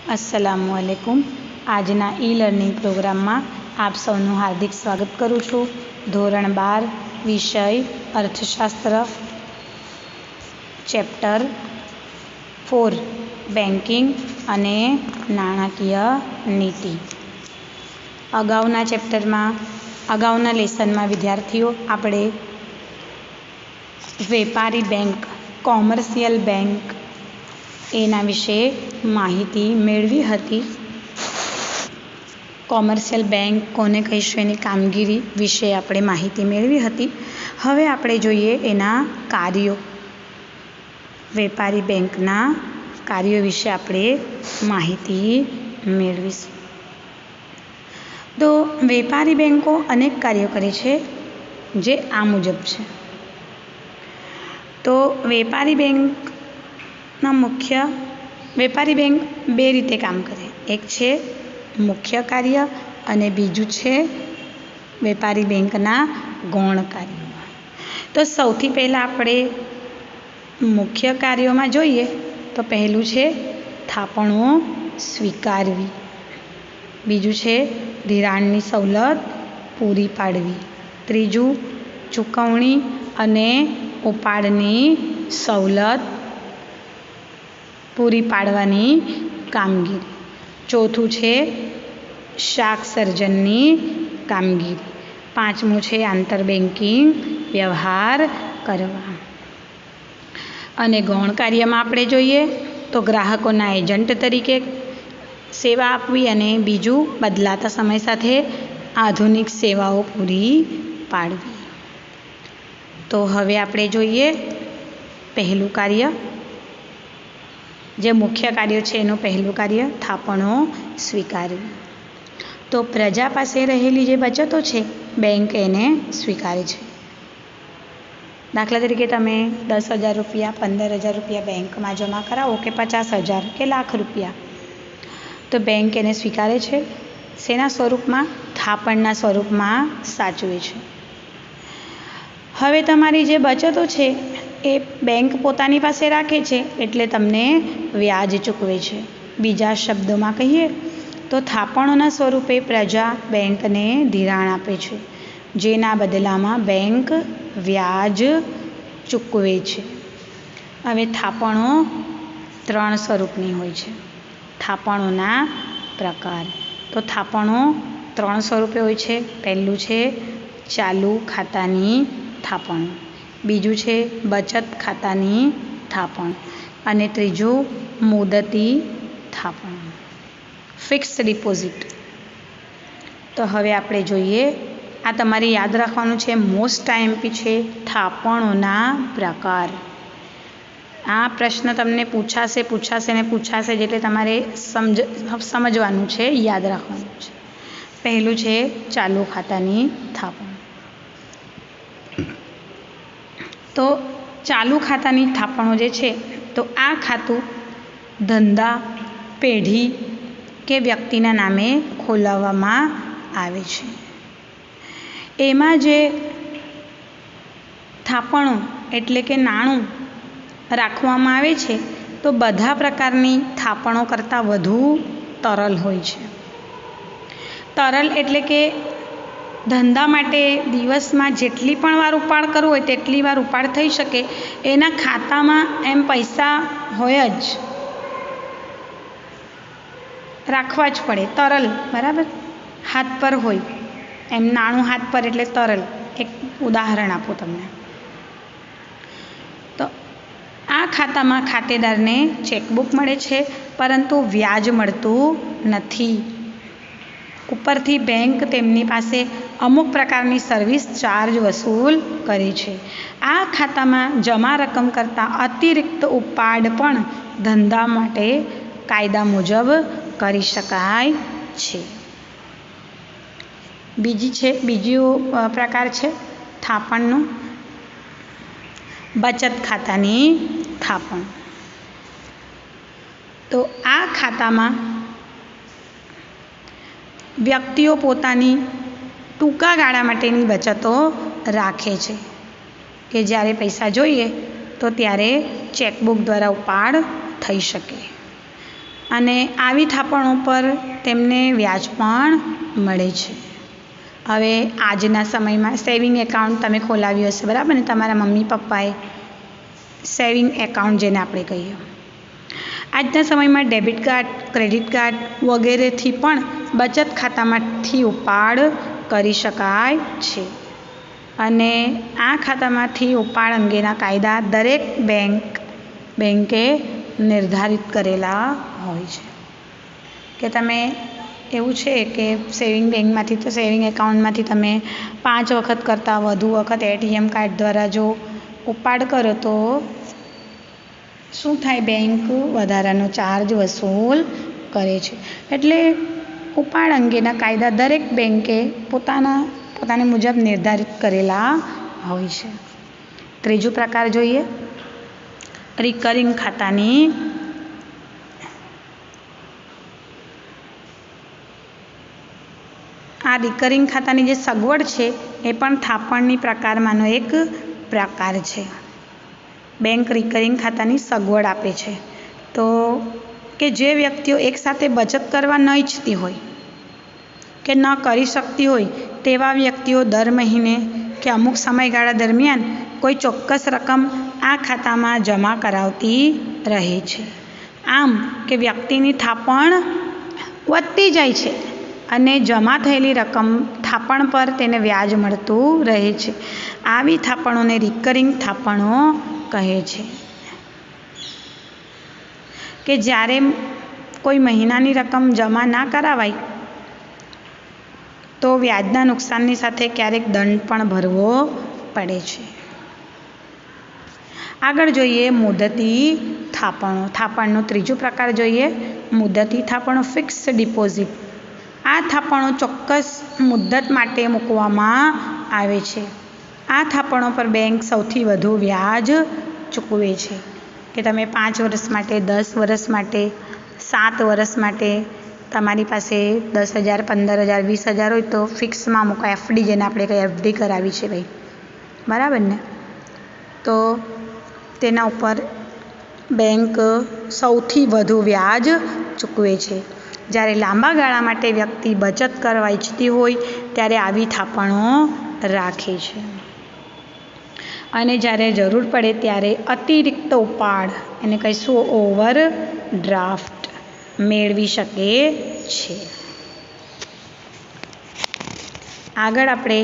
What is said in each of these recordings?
अस्सलामुअलैकुम। આજના ઈ-લર્નિંગ પ્રોગ્રામમાં આપ સૌનું હાર્દિક સ્વાગત કરું છું। ધોરણ 12 વિષય અર્થશાસ્ત્ર, ચેપ્ટર 4 બેન્કિંગ અને નાણાકીય નીતિ। અગાઉના ચેપ્ટરમાં અગાઉના લેસનમાં વિદ્યાર્થીઓ આપણે વેપારી બેંક, કોમર્શિયલ બેંક એના વિશે માહિતી મેળવી હતી। કોમર્શિયલ બેંક કોને કહીશું એની કામગીરી વિશે આપણે માહિતી મેળવી હતી। હવે આપણે જોઈએ એના કાર્યો, વેપારી બેંકના કાર્યો વિશે આપણે માહિતી મેળવીશું। તો વેપારી બેંકો અનેક કાર્યો કરે છે જે આ મુજબ છે। તો વેપારી બેંક બે રીતે કામ કરે, એક છે મુખ્ય કાર્ય અને બીજું છે વેપારી બેંકના ગૌણ કાર્યો। તો સૌથી પહેલાં આપણે મુખ્ય કાર્યોમાં જોઈએ તો પહેલું છે થાપણો સ્વીકારવી, બીજું છે ધિરાણની સવલત પૂરી પાડવી, ત્રીજું ચૂકવણી અને ઉપાડની સવલત પૂરી પાડવાની કામગીરી, ચોથું છે શાખ સર્જનની કામગીરી, પાંચમું છે આંતર બેન્કિંગ વ્યવહાર કરવા। અને ગૌણ કાર્યમાં આપણે જોઈએ તો ગ્રાહકોના એજન્ટ તરીકે સેવા આપવી અને બીજું બદલાતા સમય સાથે આધુનિક સેવાઓ પૂરી પાડવી। તો હવે આપણે જોઈએ પહેલું કાર્ય, જે મુખ્ય કાર્ય છે એનું પહેલું કાર્ય થાપણો સ્વીકારવી। તો પ્રજા પાસે રહેલી જે બચતો છે બેંક એને સ્વીકારે છે। દાખલા તરીકે તમે 10,000 રૂપિયા, 15,000 રૂપિયા બેંકમાં જમા કરાવો કે 50,000 કે લાખ રૂપિયા, તો બેંક એને સ્વીકારે છે। શેના સ્વરૂપમાં? થાપણના સ્વરૂપમાં સાચવે છે। હવે તમારી જે બચતો છે એ બેંક પોતાની પાસે રાખે છે એટલે તમને વ્યાજ ચૂકવે છે। બીજા શબ્દોમાં કહીએ તો થાપણોના સ્વરૂપે પ્રજા બેંકને ધિરાણ આપે છે, જેના બદલામાં બેંક વ્યાજ ચૂકવે છે। હવે થાપણો 3 સ્વરૂપની હોય છે। થાપણોના પ્રકાર, તો થાપણો 3 સ્વરૂપે હોય છે। પહેલું છે ચાલુ ખાતાની થાપણો, બીજું છે બચત ખાતાની થાપણ અને ત્રીજું મુદતી થાપણ, ફિક્સ ડિપોઝિટ। તો હવે આપણે જોઈએ, આ તમારે યાદ રાખવાનું છે, મોસ્ટ આઈએમપી છે થાપણોના પ્રકાર। આ પ્રશ્ન તમને પૂછાશે એટલે તમારે સમજવાનું છે, યાદ રાખવાનું છે। પહેલું છે ચાલુ ખાતાની થાપણ। તો ચાલુ ખાતાની થાપણો જે છે તો આ ખાતું ધંધા, પેઢી કે વ્યક્તિના નામે ખોલાવવામાં આવે છે। એમાં જે થાપણો એટલે કે નાણું રાખવામાં આવે છે તો બધા પ્રકારની થાપણો કરતાં વધુ તરલ હોય છે। તરલ એટલે કે ધંધા માટે દિવસમાં જેટલી પણ વાર ઉપાડ કરવો હોય તેટલી વાર ઉપાડ થઈ શકે, એના ખાતામાં એમ પૈસા હોય જ, રાખવા જ પડે, તરલ, બરાબર, હાથ પર હોય એમ, નાણું હાથ પર એટલે તરલ। એક ઉદાહરણ આપું તમને, તો આ ખાતામાં ખાતેદારને ચેકબુક મળે છે પરંતુ વ્યાજ મળતું નથી। ઉપરથી બેંક તેમની પાસે અમુક પ્રકારની સર્વિસ ચાર્જ વસૂલ કરે છે। આ ખાતામાં જમા રકમ કરતાં અતિરિક્ત ઉપાડ પણ ધંધા માટે કાયદા મુજબ કરી શકાય છે। બીજો પ્રકાર છે થાપણનું બચત ખાતાની થાપણ। તો આ ખાતામાં વ્યક્તિઓ પોતાની ટૂંકા ગાળા માટેની બચતો રાખે છે કે જ્યારે પૈસા જોઈએ તો ત્યારે ચેકબુક દ્વારા ઉપાડ થઈ શકે। અને આવી થાપણો પર તેમને વ્યાજ પણ મળે છે. હવે આજના સમયમાં સેવિંગ એકાઉન્ટ તમે ખોલાવ્યું હશે, બરાબર ને? તમારા મમ્મી પપ્પાએ સેવિંગ એકાઉન્ટ જેને આપણે કહીએ. આજના સમયમાં ડેબિટ કાર્ડ, ક્રેડિટ કાર્ડ વગેરેથી પણ બચત ખાતામાંથી ઉપાડ કરી શકાય છે. અને આ ખાતામાંથી ઉપાડ અંગેના કાયદા દરેક બેંકે નિર્ધારિત કરેલા હોય છે. કે તમે એવું છે કે સેવિંગ બેંકમાંથી તો સેવિંગ એકાઉન્ટમાંથી તમે 5 વખત કરતાં વધુ વખત એટીએમ કાર્ડ દ્વારા જો ઉપાડ કરો તો શું થાય? બેંક વધારાનો ચાર્જ વસૂલ કરે છે. એટલે ઉપાડ અંગેના કાયદા દરેક બેંકે પોતાની મુજબ નિર્ધારિત કરેલા હોય છે. ત્રીજું પ્રકાર જોઈએ, રિકરિંગ ખાતાની આ રિકરિંગ ખાતાની જે સગવડ છે એ પણ થાપણની પ્રકારમાંનો એક પ્રકાર છે. બેંક રિકરિંગ ખાતાની સગવડ આપે છે તો કે જે વ્યક્તિઓ એકસાથે બચત કરવા ન ઈચ્છતી હોય કે ન કરી શકતી હોય તેવા વ્યક્તિઓ દર મહિને કે અમુક સમયગાળા દરમિયાન કોઈ ચોક્કસ રકમ આ ખાતામાં જમા કરાવતી રહે છે. આમ કે વ્યક્તિની થાપણ વધતી જાય છે અને જમા થયેલી રકમ થાપણ પર તેને વ્યાજ મળતું રહે છે. આવી થાપણોને રિકરિંગ થાપણો કહે છે. કે જ્યારે કોઈ મહિનાની રકમ જમા ના કરાવાય તો વ્યાજના નુકસાનની સાથે ક્યારેક દંડ પણ ભરવો પડે છે. આગળ જોઈએ મુદતી થાપણો. થાપણનો ત્રીજો પ્રકાર જોઈએ, મુદતી થાપણો, ફિક્સ ડિપોઝિટ. આ થાપણો ચોક્કસ મુદ્દત માટે મૂકવામાં આવે છે. આ થાપણો પર બેંક સૌથી વધુ વ્યાજ ચૂકવે છે. કે તમે 5 વર્ષ માટે, 10 વર્ષ માટે, 7 વર્ષ માટે તમારી પાસે 10,000, 15,000, 20,000 હોય તો ફિક્સમાં મૂકો. એફડી જેને આપણે કહીએ, એફડી કરાવી છે ભાઈ, બરાબર ને? તો તેના ઉપર બેંક સૌથી વધુ વ્યાજ ચૂકવે છે. જ્યારે લાંબા ગાળા માટે વ્યક્તિ બચત કરવા ઈચ્છતી હોય ત્યારે આવી થાપણો રાખે છે. અને જ્યારે જરૂર પડે ત્યારે અતિરિક્ત ઉપાડ, એને કહીશું ઓવરડ્રાફ્ટ, મેળવી શકે છે. આગળ આપણે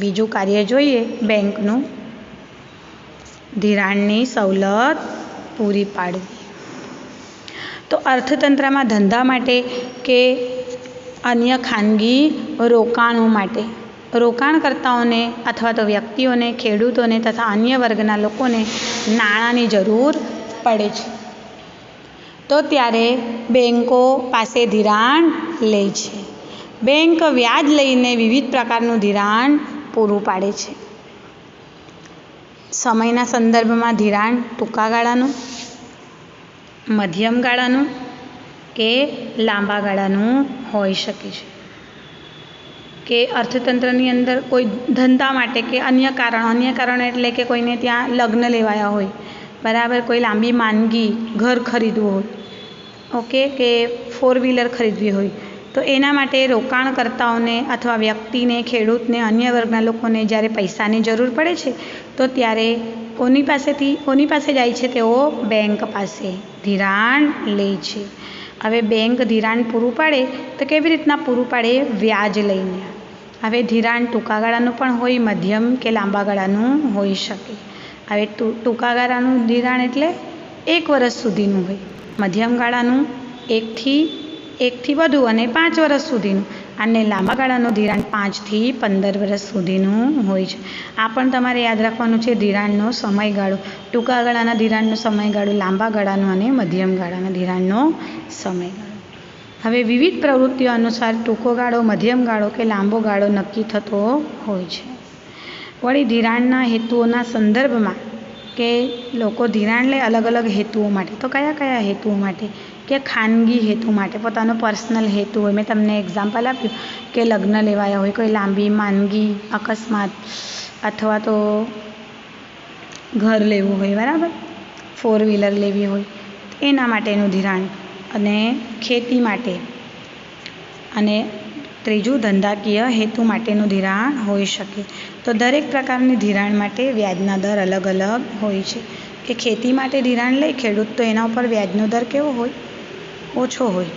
બીજું કાર્ય જોઈએ બેંકનું, ધિરાણની સવલત પૂરી પાડવી. તો અર્થતંત્રમાં ધંધા માટે કે અન્ય ખાનગી રોકાણો માટે રોકાણકર્તાઓને અથવા તો વ્યક્તિઓને, ખેડૂતોને તથા અન્ય વર્ગના લોકોને નાણાંની જરૂર પડે છે તો ત્યારે બેંકો પાસે ધિરાણ લે છે. બેંક વ્યાજ લઈને વિવિધ પ્રકારનું ધિરાણ પૂરું પાડે છે. સમયના સંદર્ભમાં ધિરાણ ટૂંકા ગાળાનું, મધ્યમ ગાળાનું કે લાંબા ગાળાનું હોઈ શકે છે. કે અર્થતંત્રની અંદર કોઈ ધંધા માટે કે અન્ય કારણ એટલે કે કોઈને ત્યાં લગ્ન લેવાયા હોય, બરાબર, કોઈ લાંબી માંદગી, ઘર ખરીદવું હોય, ઓકે, કે 4 વ્હીલર ખરીદવી હોય તો એના માટે રોકાણકર્તાઓને અથવા વ્યક્તિને, ખેડૂતને, અન્ય વર્ગના લોકોને જ્યારે પૈસાની જરૂર પડે છે તો ત્યારે કોની પાસે જાય છે? તેઓ બેંક પાસે ધિરાણ લે છે. હવે બેંક ધિરાણ પૂરું પાડે તો કેવી રીતના પૂરું પાડે? વ્યાજ લઈને. હવે ધિરાણ ટૂંકા ગાળાનું પણ હોય, મધ્યમ કે લાંબા ગાળાનું હોઈ શકે. હવે ટૂંકા ગાળાનું ધિરાણ એટલે 1 વર્ષ સુધીનું હોય, મધ્યમ ગાળાનું 1 થી વધુ અને 5 વર્ષ સુધીનું, અને લાંબા ગાળાનું ધિરાણ 5 થી 15 વર્ષ સુધીનું હોય છે. આ પણ તમારે યાદ રાખવાનું છે, ધિરાણનો સમયગાળો. ટૂંકા ગાળાના ધિરાણનો સમયગાળો, લાંબા ગાળાનો અને મધ્યમ ગાળાના ધિરાણનો સમયગાળો. હવે વિવિધ પ્રવૃત્તિઓ અનુસાર ટૂંકો ગાળો, મધ્યમ ગાળો કે લાંબો ગાળો નક્કી થતો હોય છે. વળી ધિરાણના હેતુઓના સંદર્ભમાં કે લોકો ધિરાણ લે અલગ અલગ હેતુઓ માટે. તો કયા કયા હેતુઓ માટે? કે ખાનગી હેતુ માટે, પોતાનો પર્સનલ હેતુ હોય. મેં તમને એક્ઝામ્પલ આપ્યું કે લગ્ન લેવાયા હોય, કોઈ લાંબી માંદગી, અકસ્માત, અથવા તો ઘર લેવું હોય, બરાબર, 4 વ્હીલર લેવી હોય, એના માટેનું ધિરાણ અને ખેતી માટે અને ત્રીજું ધંધાકીય હેતુ માટેનું ધિરાણ હોઈ શકે. તો દરેક પ્રકારની ધિરાણ માટે વ્યાજના દર અલગ અલગ હોય છે. કે ખેતી માટે ધિરાણ લે ખેડૂત તો એના ઉપર વ્યાજનો દર કેવો હોય? ઓછો હોય.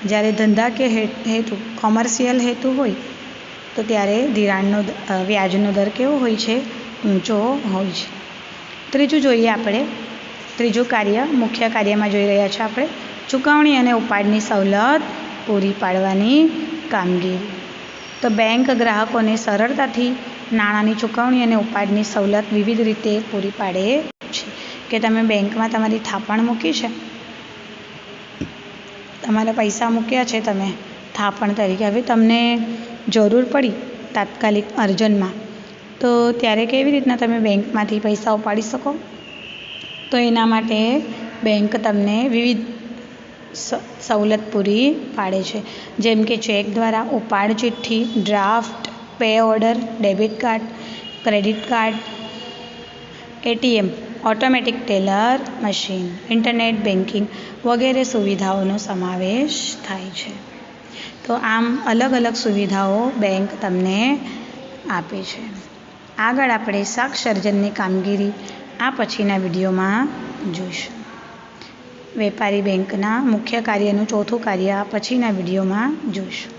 જ્યારે ધંધાકીય હેતુ કોમર્શિયલ હેતુ હોય તો ત્યારે વ્યાજનો દર કેવો હોય છે? ઊંચો હોય છે. ત્રીજું જોઈએ આપણે. ત્રીજું કાર્ય મુખ્ય કાર્યમાં જોઈ રહ્યા છે આપણે ચૂકવણી અને ઉપાડની સવલત પૂરી પાડવાની કામગીરી. તો બેંક ગ્રાહકોને સરળતાથી નાણાંની ચૂકવણી અને ઉપાડની સવલત વિવિધ રીતે પૂરી પાડે છે. કે તમે બેંકમાં તમારી થાપણ મૂકી છે, તમારા પૈસા મૂક્યા છે તમે થાપણ તરીકે, હવે તમને જરૂર પડી તાત્કાલિક અર્જન્ટમાં, તો ત્યારે કેવી રીતના તમે બેંકમાંથી પૈસા ઉપાડી શકો? તો એના માટે બેંક તમને વિવિધ સવલત પૂરી પાડે છે. જેમ કે ચેક દ્વારા, ઉપાડ ચિઠ્ઠી, draft, pay order, debit card, credit card, ATM, automatic teller machine, internet banking વગેરે સુવિધાઓનો સમાવેશ થાય છે. તો આમ અલગ અલગ સુવિધાઓ બેંક તમને આપે છે. આગળ આપણે શાક સર્જનની કામગીરી આ પછીના વિડીયોમાં જોઈશું. વેપારી બેંકના મુખ્ય કાર્યનું ચોથું કાર્ય આ પછીના વિડીયોમાં જોઈશું.